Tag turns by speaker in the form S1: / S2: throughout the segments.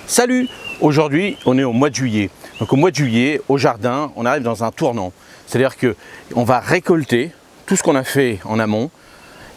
S1: Salut! Aujourd'hui, on est au mois de juillet. Donc au mois de juillet, au jardin, on arrive dans un tournant. C'est-à-dire qu'on va récolter tout ce qu'on a fait en amont.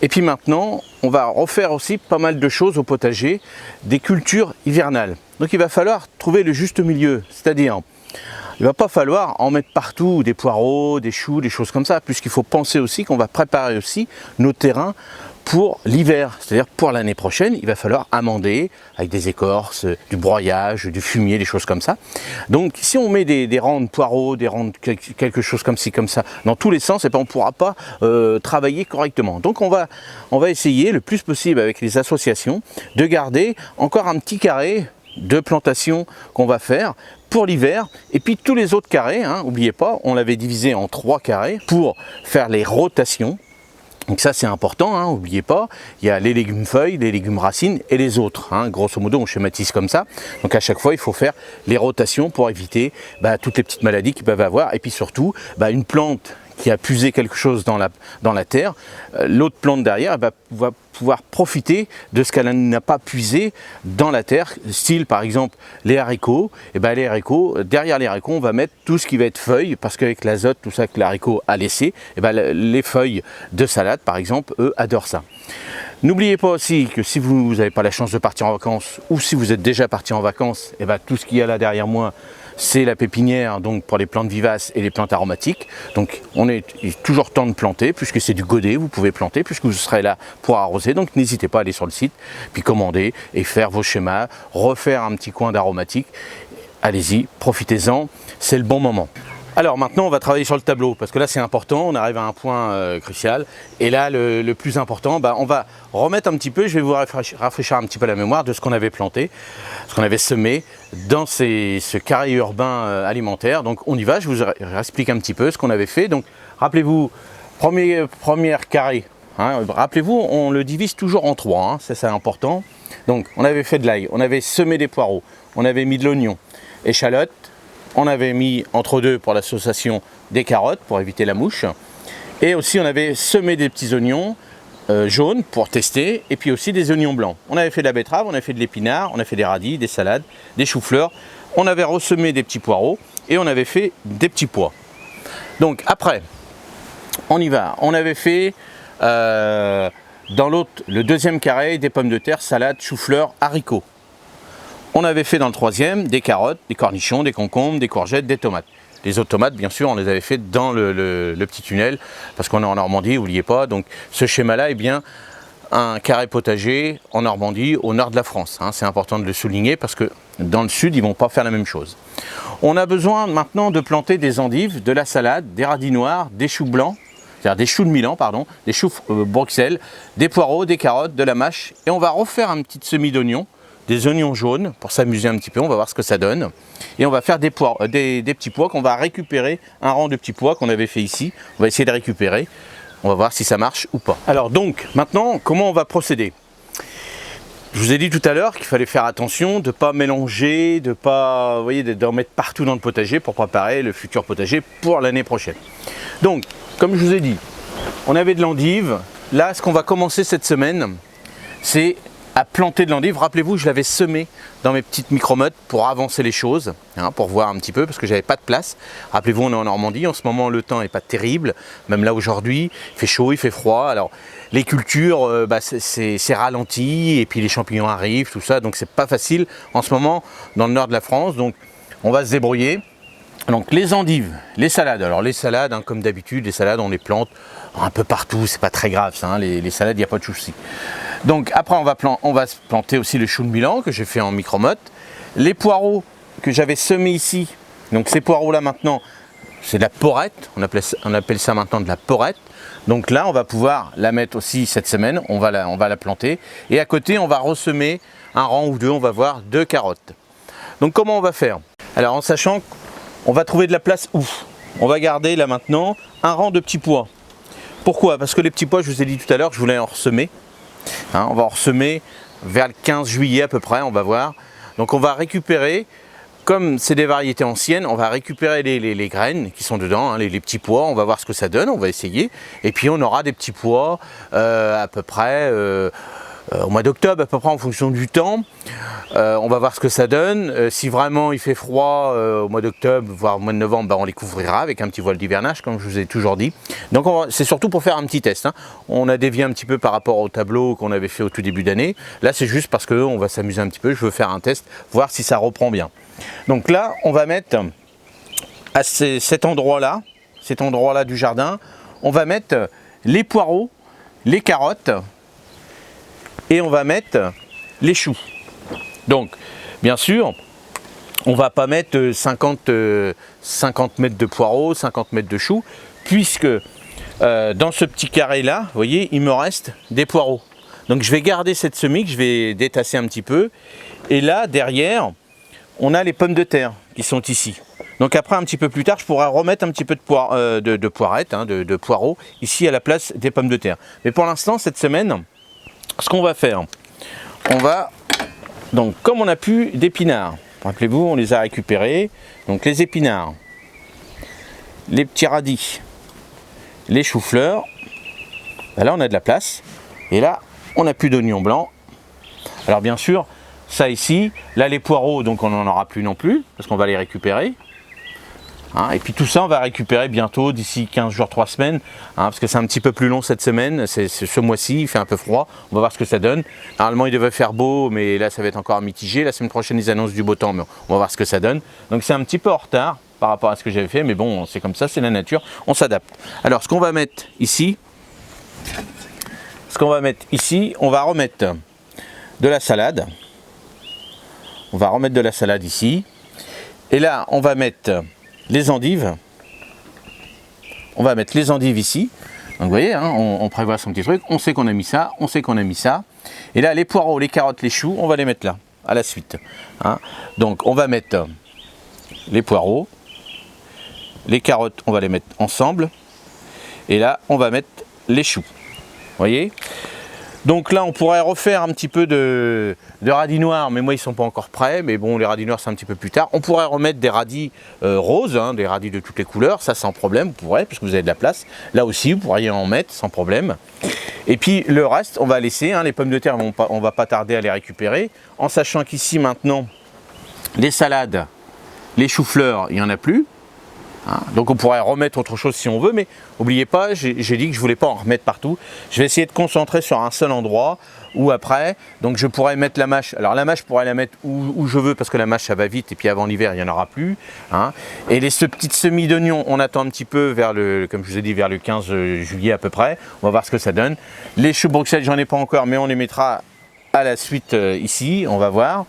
S1: Et puis maintenant, on va refaire aussi pas mal de choses au potager, des cultures hivernales. Donc il va falloir trouver le juste milieu. C'est-à-dire, il ne va pas falloir en mettre partout des poireaux, des choux, des choses comme ça, puisqu'il faut penser aussi qu'on va préparer aussi nos terrains pour l'hiver, c'est-à-dire pour l'année prochaine, il va falloir amender avec des écorces, du broyage, du fumier, des choses comme ça. Donc si on met des rangs de poireaux, des rangs de quelque chose comme ci, comme ça, dans tous les sens, et ben on ne pourra pas travailler correctement. Donc on va essayer le plus possible avec les associations de garder encore un petit carré de plantation qu'on va faire pour l'hiver, et puis tous les autres carrés, n'oubliez pas, on l'avait divisé en 3 carrés pour faire les rotations. Donc ça c'est important, n'oubliez pas, il y a les légumes feuilles, les légumes racines et les autres. Grosso modo on schématise comme ça. Donc à chaque fois il faut faire les rotations pour éviter toutes les petites maladies qu'ils peuvent avoir. Et puis surtout, une plante qui a puisé quelque chose dans la terre, l'autre plante derrière va pouvoir profiter de ce qu'elle n'a pas puisé dans la terre, style par exemple les haricots. Et les haricots, derrière les haricots, on va mettre tout ce qui va être feuilles, parce qu'avec l'azote, tout ça que l'haricot a laissé, les feuilles de salade par exemple, eux adorent ça. N'oubliez pas aussi que si vous n'avez pas la chance de partir en vacances, ou si vous êtes déjà parti en vacances, tout ce qu'il y a là derrière moi, c'est la pépinière, donc pour les plantes vivaces et les plantes aromatiques. Donc il est toujours temps de planter, puisque c'est du godet, vous pouvez planter, puisque vous serez là pour arroser. Donc n'hésitez pas à aller sur le site, puis commander et faire vos schémas, refaire un petit coin d'aromatique. Allez-y, profitez-en, c'est le bon moment. Alors maintenant on va travailler sur le tableau, parce que là c'est important, on arrive à un point crucial. Et là le plus important, on va remettre un petit peu, je vais vous rafraîchir un petit peu la mémoire de ce qu'on avait planté, ce qu'on avait semé dans ce carré urbain alimentaire. Donc on y va, je vous explique un petit peu ce qu'on avait fait. Donc rappelez-vous, premier carré, rappelez-vous on le divise toujours en 3, ça c'est important. Donc on avait fait de l'ail, on avait semé des poireaux, on avait mis de l'oignon, échalote. On avait mis entre deux pour l'association des carottes pour éviter la mouche. Et aussi on avait semé des petits oignons jaunes pour tester. Et puis aussi des oignons blancs. On avait fait de la betterave, on avait fait de l'épinard, on a fait des radis, des salades, des choux-fleurs. On avait ressemé des petits poireaux et on avait fait des petits pois. Donc après, on y va. On avait fait dans le deuxième carré des pommes de terre, salades, choux-fleurs, haricots. On avait fait dans le troisième des carottes, des cornichons, des concombres, des courgettes, des tomates. Les autres tomates, bien sûr, on les avait fait dans le petit tunnel, parce qu'on est en Normandie, n'oubliez pas. Donc ce schéma-là est bien un carré potager en Normandie, au nord de la France. C'est important de le souligner, parce que dans le sud, ils ne vont pas faire la même chose. On a besoin maintenant de planter des endives, de la salade, des radis noirs, des choux blancs, c'est-à-dire des choux de Milan, pardon, des choux Bruxelles, des poireaux, des carottes, de la mâche. Et on va refaire un petit semis d'oignons, des oignons jaunes pour s'amuser un petit peu, on va voir ce que ça donne. Et on va faire des petits pois qu'on va récupérer, un rang de petits pois qu'on avait fait ici. On va essayer de récupérer, on va voir si ça marche ou pas. Alors donc, maintenant, comment on va procéder? Je vous ai dit tout à l'heure qu'il fallait faire attention de ne pas mélanger, de pas, vous voyez, d'en mettre partout dans le potager pour préparer le futur potager pour l'année prochaine. Donc, comme je vous ai dit, on avait de l'endive. Là, ce qu'on va commencer cette semaine, c'est à planter de l'endive. Rappelez-vous, je l'avais semé dans mes petites micromottes pour avancer les choses, pour voir un petit peu, parce que j'avais pas de place. Rappelez-vous, on est en Normandie, en ce moment le temps n'est pas terrible, même là aujourd'hui, il fait chaud, il fait froid. Alors les cultures, c'est ralenti, et puis les champignons arrivent, tout ça, donc c'est pas facile en ce moment dans le nord de la France, donc on va se débrouiller. Donc les endives, les salades. Alors les salades, comme d'habitude, les salades on les plante un peu partout, c'est pas très grave ça, les salades, il n'y a pas de souci. Donc après on va se planter aussi le chou de Milan que j'ai fait en micromotte. Les poireaux que j'avais semés ici, donc ces poireaux là maintenant, c'est de la porrette, on appelle ça maintenant de la porrette. Donc là on va pouvoir la mettre aussi cette semaine, on va la planter. Et à côté on va ressemer un rang ou deux, on va voir 2 carottes. Donc comment on va faire? Alors en sachant qu'on va trouver de la place où on va garder là maintenant un rang de petits pois. Pourquoi? Parce que les petits pois, je vous ai dit tout à l'heure, je voulais en ressemer. On va en ressemer vers le 15 juillet à peu près, on va voir. Donc on va récupérer, comme c'est des variétés anciennes, on va récupérer les graines qui sont dedans, les petits pois, on va voir ce que ça donne, on va essayer. Et puis on aura des petits pois à peu près au mois d'octobre à peu près en fonction du temps. On va voir ce que ça donne. Si vraiment il fait froid au mois d'octobre, voire au mois de novembre, ben, on les couvrira avec un petit voile d'hivernage, comme je vous ai toujours dit. Donc c'est surtout pour faire un petit test. Hein. On a dévié un petit peu par rapport au tableau qu'on avait fait au tout début d'année. Là, c'est juste parce qu'on va s'amuser un petit peu. Je veux faire un test, voir si ça reprend bien. Donc là, on va mettre à cet endroit-là du jardin, on va mettre les poireaux, les carottes et on va mettre les choux. Donc, bien sûr, on ne va pas mettre 50 mètres de poireaux, 50 mètres de choux, puisque dans ce petit carré-là, vous voyez, il me reste des poireaux. Donc, je vais garder cette semis que je vais détasser un petit peu. Et là, derrière, on a les pommes de terre qui sont ici. Donc après, un petit peu plus tard, je pourrais remettre un petit peu de poirettes, hein, de poireaux, ici à la place des pommes de terre. Mais pour l'instant, cette semaine, ce qu'on va faire, on va... Donc, comme on n'a plus d'épinards, rappelez-vous, on les a récupérés. Donc, les épinards, les petits radis, les choux-fleurs. Là, on a de la place. Et là, on n'a plus d'oignons blancs. Alors, bien sûr, ça ici, là, les poireaux, donc on n'en aura plus non plus, parce qu'on va les récupérer. Hein, et puis tout ça, on va récupérer bientôt, d'ici 15 jours, 3 semaines, hein, parce que c'est un petit peu plus long cette semaine, c'est ce mois-ci, il fait un peu froid, on va voir ce que ça donne. Normalement, il devait faire beau, mais là, ça va être encore mitigé. La semaine prochaine, ils annoncent du beau temps, mais on va voir ce que ça donne. Donc c'est un petit peu en retard par rapport à ce que j'avais fait, mais bon, c'est comme ça, c'est la nature, on s'adapte. Alors, ce qu'on va mettre ici, on va remettre de la salade. On va remettre de la salade ici. Et là, on va mettre les endives. On va mettre les endives ici. Donc vous voyez, hein, on prévoit son petit truc. On sait qu'on a mis ça, on sait qu'on a mis ça. Et là, les poireaux, les carottes, les choux, on va les mettre là, à la suite. Hein. Donc on va mettre les poireaux, les carottes, on va les mettre ensemble. Et là, on va mettre les choux. Vous voyez ? Donc là, on pourrait refaire un petit peu de radis noirs, mais moi, ils ne sont pas encore prêts. Mais bon, les radis noirs, c'est un petit peu plus tard. On pourrait remettre des radis roses, hein, des radis de toutes les couleurs. Ça, sans problème, vous pourrez, puisque vous avez de la place. Là aussi, vous pourriez en mettre sans problème. Et puis, le reste, on va laisser. Hein, les pommes de terre, on ne va pas tarder à les récupérer. En sachant qu'ici, maintenant, les salades, les choux-fleurs, il n'y en a plus. Hein, donc on pourrait remettre autre chose si on veut, mais n'oubliez pas, j'ai dit que je ne voulais pas en remettre partout. Je vais essayer de concentrer sur un seul endroit, ou après, donc je pourrais mettre la mâche. Alors la mâche, je pourrais la mettre où je veux, parce que la mâche, ça va vite, et puis avant l'hiver, il n'y en aura plus. Hein. Et les petites semis d'oignons, on attend un petit peu vers comme je vous ai dit, vers le 15 juillet à peu près. On va voir ce que ça donne. Les choux Bruxelles, j'en ai pas encore, mais on les mettra à la suite ici, on va voir.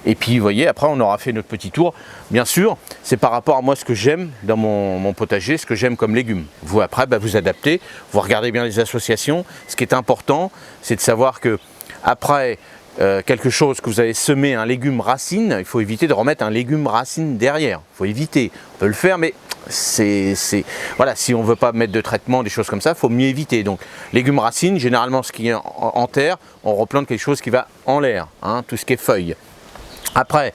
S1: Et puis vous voyez, après on aura fait notre petit tour. Bien sûr, c'est par rapport à moi ce que j'aime dans mon potager, ce que j'aime comme légumes. Vous après, vous adaptez, vous regardez bien les associations. Ce qui est important, c'est de savoir que après quelque chose que vous avez semé, un légume racine, il faut éviter de remettre un légume racine derrière. Il faut éviter, on peut le faire, mais voilà, si on ne veut pas mettre de traitement, des choses comme ça, il faut mieux éviter. Donc, légumes racines, généralement ce qui est en terre, on replante quelque chose qui va en l'air, hein, tout ce qui est feuilles. Après,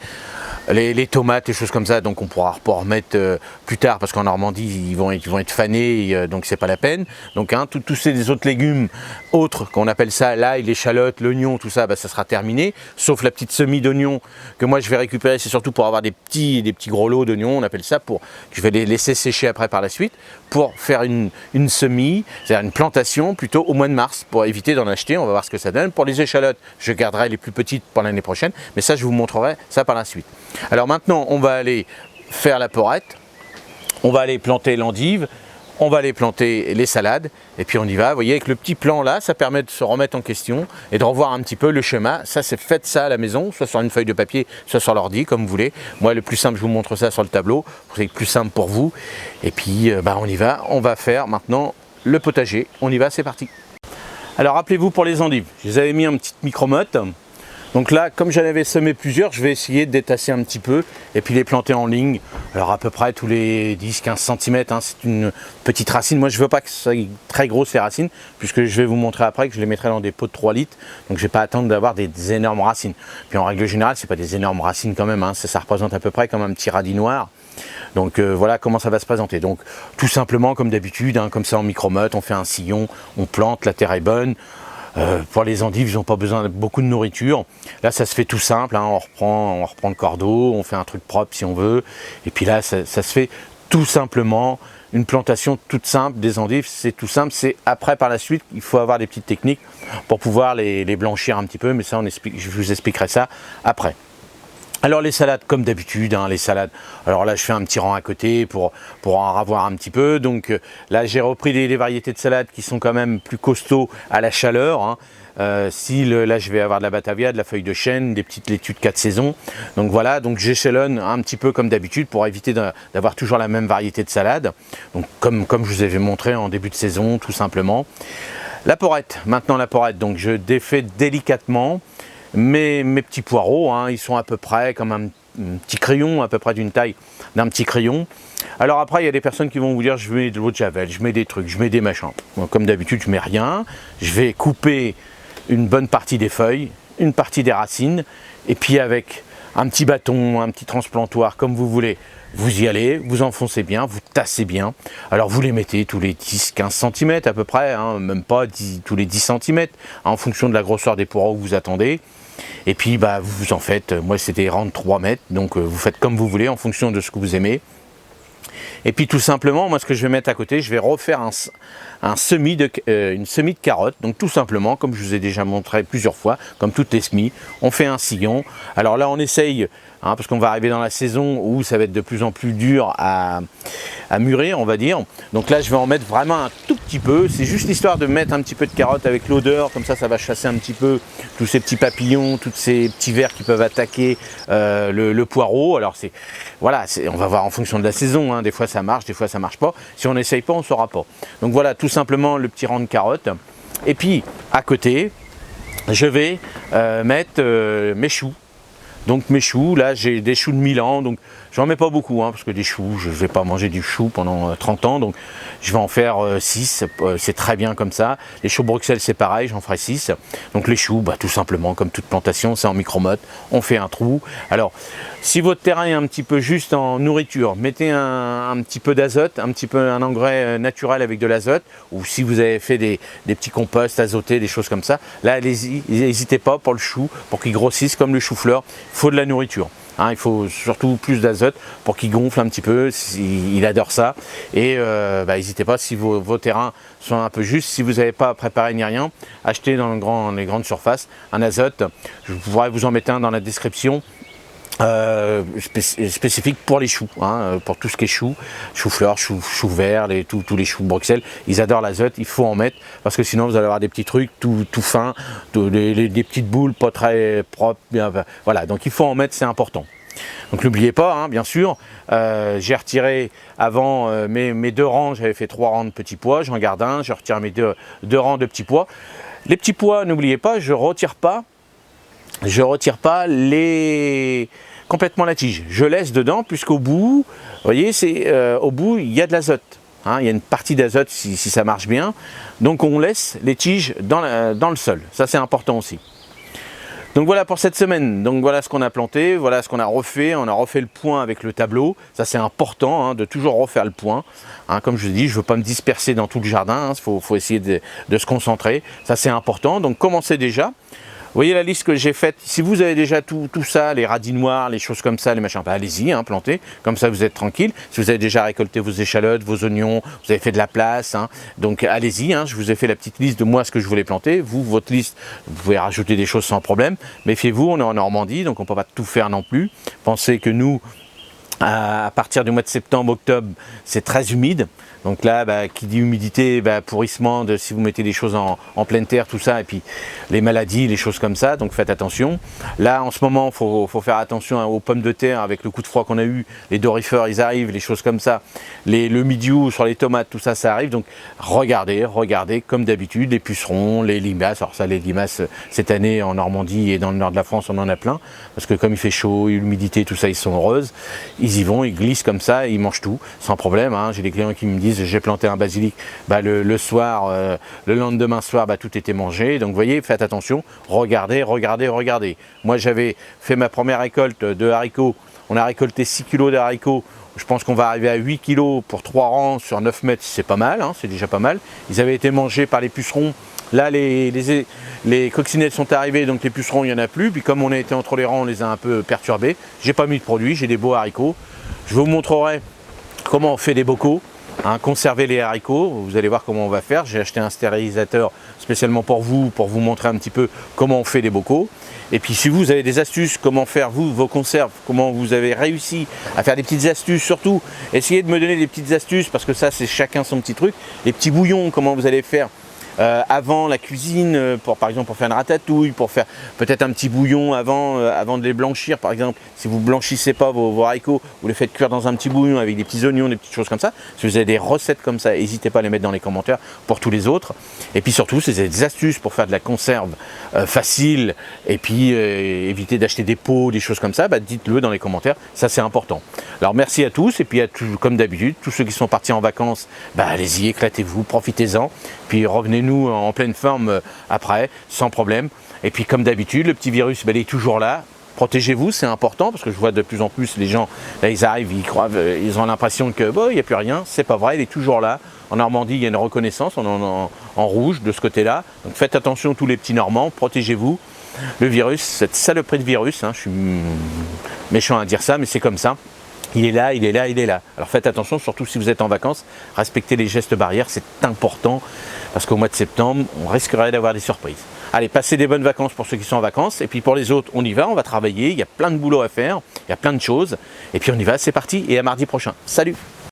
S1: les tomates, des choses comme ça, donc on pourra pas en remettre plus tard parce qu'en Normandie ils vont être fanés, donc c'est pas la peine. Donc hein, tous ces autres légumes autres qu'on appelle ça l'ail, l'échalote, l'oignon, tout ça, ça sera terminé. Sauf la petite semis d'oignon que moi je vais récupérer, c'est surtout pour avoir des petits gros lots d'oignons, on appelle ça, que je vais les laisser sécher après par la suite pour faire une semis, c'est-à-dire une plantation plutôt au mois de mars pour éviter d'en acheter. On va voir ce que ça donne. Pour les échalotes, je garderai les plus petites pour l'année prochaine, mais ça je vous montrerai ça par la suite. Alors maintenant, on va aller faire la porrette, on va aller planter l'endive, on va aller planter les salades, et puis on y va. Vous voyez, avec le petit plan là, ça permet de se remettre en question et de revoir un petit peu le schéma. Ça, c'est faites ça à la maison, soit sur une feuille de papier, soit sur l'ordi, comme vous voulez. Moi, le plus simple, je vous montre ça sur le tableau, c'est plus simple pour vous. Et puis, on y va, on va faire maintenant le potager. On y va, c'est parti. Alors, rappelez-vous pour les endives, je les avais mis en petite micromotte. Donc là, comme j'en avais semé plusieurs, je vais essayer de détasser un petit peu et puis les planter en ligne. Alors à peu près tous les 10-15 cm, hein, c'est une petite racine. Moi je ne veux pas que ce soit très grosse les racines, puisque je vais vous montrer après que je les mettrai dans des pots de 3 litres. Donc je ne vais pas attendre d'avoir des énormes racines. Puis en règle générale, ce n'est pas des énormes racines quand même, hein, ça représente à peu près comme un petit radis noir. Donc voilà comment ça va se présenter. Donc tout simplement comme d'habitude, hein, comme ça en micromotte, on fait un sillon, on plante, la terre est bonne. Pour les endives, ils n'ont pas besoin de beaucoup de nourriture. Là, ça se fait tout simple, hein. On reprend le cordeau, on fait un truc propre si on veut. Et puis là, ça se fait tout simplement. Une plantation toute simple des endives, c'est tout simple. C'est après, par la suite, il faut avoir des petites techniques pour pouvoir les blanchir un petit peu. Mais ça, je vous expliquerai ça après. Alors les salades, comme d'habitude, hein, les salades. Alors là, je fais un petit rang à côté pour en avoir un petit peu. Donc là, j'ai repris des variétés de salades qui sont quand même plus costauds à la chaleur. Hein. Là, je vais avoir de la batavia, de la feuille de chêne, des petites laitues de 4 saisons. Donc voilà, donc j'échelonne un petit peu comme d'habitude pour éviter d'avoir toujours la même variété de salade. Donc comme je vous avais montré en début de saison, tout simplement. La porrette, maintenant la porrette. Donc je défais délicatement mes petits poireaux, hein, ils sont à peu près comme un petit crayon, à peu près d'une taille d'un petit crayon. Alors après, il y a des personnes qui vont vous dire, je mets de l'eau de javel, je mets des trucs, je mets des machins. Donc, comme d'habitude, je mets rien. Je vais couper une bonne partie des feuilles, une partie des racines, et puis avec un petit bâton, un petit transplantoir, comme vous voulez, vous y allez, vous enfoncez bien, vous tassez bien. Alors vous les mettez tous les 10-15 cm à peu près, hein, même pas tous les 10 cm, hein, en fonction de la grosseur des poireaux que vous attendez. Et puis vous en faites, moi c'était des rangs de 3 mètres, donc vous faites comme vous voulez en fonction de ce que vous aimez. Et puis tout simplement, moi ce que je vais mettre à côté, je vais refaire une semis de carottes. Donc tout simplement, comme je vous ai déjà montré plusieurs fois, comme toutes les semis, on fait un sillon. Alors là on essaye, hein, parce qu'on va arriver dans la saison où ça va être de plus en plus dur à mûrir, on va dire. Donc là je vais en mettre vraiment un tout petit peu. C'est juste l'histoire de mettre un petit peu de carottes avec l'odeur, comme ça va chasser un petit peu tous ces petits papillons, tous ces petits vers qui peuvent attaquer le poireau. Alors on va voir en fonction de la saison, hein. Des fois ça marche, des fois ça marche pas. Si on n'essaye pas, on ne saura pas. Donc voilà, tout simplement le petit rang de carottes. Et puis à côté, je vais mettre mes choux. Donc mes choux, là j'ai des choux de Milan, donc j'en mets pas beaucoup, hein, parce que des choux, je ne vais pas manger du chou pendant 30 ans, donc je vais en faire 6, c'est très bien comme ça. Les choux Bruxelles c'est pareil, j'en ferai 6. Donc les choux, tout simplement, comme toute plantation, c'est en micro-motte, on fait un trou. Alors, si votre terrain est un petit peu juste en nourriture, mettez un petit peu d'azote, un engrais naturel avec de l'azote, ou si vous avez fait des petits composts azotés, des choses comme ça, là allez-y, n'hésitez pas pour le chou, pour qu'il grossisse comme le chou-fleur. Il faut de la nourriture, hein, il faut surtout plus d'azote pour qu'il gonfle un petit peu, il adore ça. Et n'hésitez pas, si vos terrains sont un peu justes, si vous n'avez pas préparé ni rien, achetez dans les grandes surfaces un azote. Je pourrais vous en mettre un dans la description. Spécifique pour les choux, hein, pour tout ce qui est choux, chou-fleur, chou vert, tous les choux de Bruxelles, ils adorent l'azote, il faut en mettre, parce que sinon vous allez avoir des petits trucs tout fins, des petites boules pas très propres, voilà, donc il faut en mettre, c'est important. Donc n'oubliez pas, hein, bien sûr, j'ai retiré avant mes 2 rangs, j'avais fait 3 rangs de petits pois, j'en garde un, je retire mes deux rangs de petits pois. Les petits pois, n'oubliez pas, je retire pas complètement la tige. Je laisse dedans, puisqu'au bout, vous voyez, au bout, il y a de l'azote. Hein, il y a une partie d'azote si ça marche bien. Donc on laisse les tiges dans le sol. Ça c'est important aussi. Donc voilà pour cette semaine. Donc voilà ce qu'on a planté, voilà ce qu'on a refait. On a refait le point avec le tableau. Ça c'est important, hein, de toujours refaire le point. Hein, comme je vous dis, je ne veux pas me disperser dans tout le jardin. Il faut essayer de se concentrer. Ça c'est important. Donc commencez déjà. Vous voyez la liste que j'ai faite. Si vous avez déjà tout ça, les radis noirs, les choses comme ça, les machins, allez-y, hein, plantez. Comme ça, vous êtes tranquille. Si vous avez déjà récolté vos échalotes, vos oignons, vous avez fait de la place, hein, donc allez-y. Hein, je vous ai fait la petite liste de moi ce que je voulais planter. Vous, votre liste, vous pouvez rajouter des choses sans problème. Méfiez-vous, on est en Normandie, donc on ne peut pas tout faire non plus. Pensez que nous, à partir du mois de septembre, octobre, c'est très humide. Donc là, qui dit humidité, pourrissement, si vous mettez des choses en pleine terre, tout ça, et puis les maladies, les choses comme ça, donc faites attention. Là, en ce moment, il faut faire attention aux pommes de terre, avec le coup de froid qu'on a eu, les dorifères, ils arrivent, les choses comme ça, le mildiou sur les tomates, tout ça, ça arrive. Donc regardez, comme d'habitude, les pucerons, les limaces. Alors ça, les limaces, cette année, en Normandie et dans le nord de la France, on en a plein, parce que comme il fait chaud, l'humidité, tout ça, ils sont heureuses. Ils y vont, ils glissent comme ça, ils mangent tout, sans problème. Hein. J'ai des clients qui me disent, j'ai planté un basilic, le soir, le lendemain soir, tout était mangé. Donc vous voyez, faites attention, regardez. Moi j'avais fait ma première récolte de haricots, on a récolté 6 kg de haricots. Je pense qu'on va arriver à 8 kg pour 3 rangs sur 9 mètres, c'est pas mal, hein, c'est déjà pas mal. Ils avaient été mangés par les pucerons Là, les coccinelles sont arrivées, donc les pucerons, il n'y en a plus. Puis comme on a été entre les rangs, on les a un peu perturbés. J'ai pas mis de produit, j'ai des beaux haricots. Je vous montrerai comment on fait des bocaux. Hein, conserver les haricots, vous allez voir comment on va faire. J'ai acheté un stérilisateur spécialement pour vous montrer un petit peu comment on fait les bocaux. Et puis si vous avez des astuces, comment faire vous vos conserves, comment vous avez réussi à faire des petites astuces, surtout essayez de me donner des petites astuces parce que ça c'est chacun son petit truc. Les petits bouillons, comment vous allez faire avant la cuisine, par exemple pour faire une ratatouille, pour faire peut-être un petit bouillon avant de les blanchir par exemple. Si vous ne blanchissez pas vos haricots, vous les faites cuire dans un petit bouillon avec des petits oignons, des petites choses comme ça. Si vous avez des recettes comme ça, n'hésitez pas à les mettre dans les commentaires pour tous les autres. Et puis surtout, si vous avez des astuces pour faire de la conserve facile et puis éviter d'acheter des pots, des choses comme ça, bah, dites-le dans les commentaires, ça c'est important. Alors merci à tous et puis comme d'habitude, tous ceux qui sont partis en vacances, bah, allez-y, éclatez-vous, profitez-en, puis revenez-nous en pleine forme après, sans problème. Et puis comme d'habitude, le petit virus, bah, il est toujours là. Protégez-vous, c'est important parce que je vois de plus en plus les gens, là ils arrivent, ils croient, ils ont l'impression que bon, il n'y a plus rien, c'est pas vrai, il est toujours là. En Normandie, il y a une reconnaissance, on en rouge de ce côté-là. Donc faites attention tous les petits Normands, protégez-vous. Le virus, cette saloperie de virus, hein, je suis méchant à dire ça, mais c'est comme ça. Il est là, il est là, il est là. Alors faites attention, surtout si vous êtes en vacances, respectez les gestes barrières, c'est important parce qu'au mois de septembre, on risquerait d'avoir des surprises. Allez, passez des bonnes vacances pour ceux qui sont en vacances, et puis pour les autres, on y va, on va travailler, il y a plein de boulot à faire, il y a plein de choses, et puis on y va, c'est parti, et à mardi prochain. Salut!